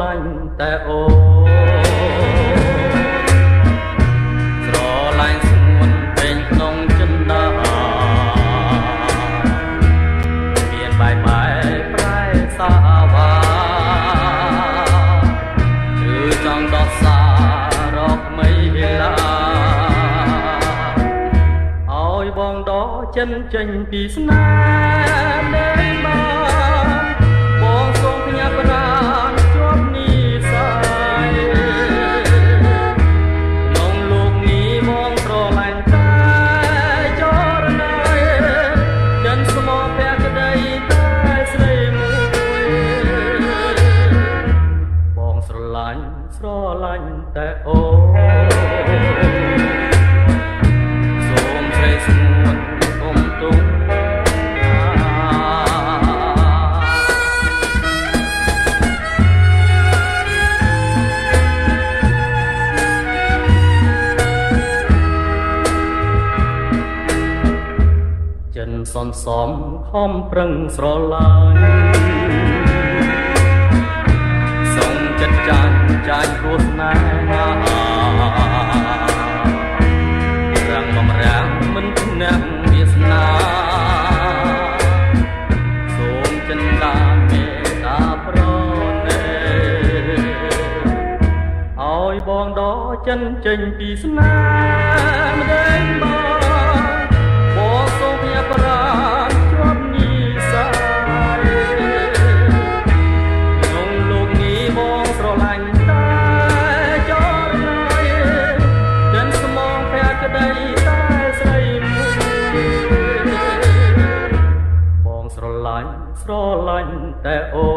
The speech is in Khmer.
លាញ់តែអូស្រឡាញ់ស្ងួនពេញក្នុងចិន្តាមានបាយប្រែសាវ៉ាគឺចង់ដោះសាររកមីឡាឲ្យបងដកចិនចេញពីស្នេហ៍នៃបងសូមផ្ញើប្រាណជាប់និស័យក្នុងលោកនេះមកស្រឡាញ់តែចរណៃចិនស្មោះភក្តីតែស្រីមួយបងស្រឡាញ់តែអូសូមស្រីស្ងួនគុំទុំចិនសន្សំខំប្រឹងស្រឡាញ់សុំចិត្តចាញ់ព្រោះស្នេហារាំងបំរាំងមិនឈ្នះវាសនាសូមចិនតាមេតាប្រណេឲ្យបងដកចិនចេញពីស្នេហ៍ម្ដេចបងសូមផ្ញើប្រាណជាប់និស័យក្នុងលោកនេះបងស្រឡាញ់តែចរណៃចិនស្មងភក្តីតែស្រីមួយបងស្រឡាញ់តែអូ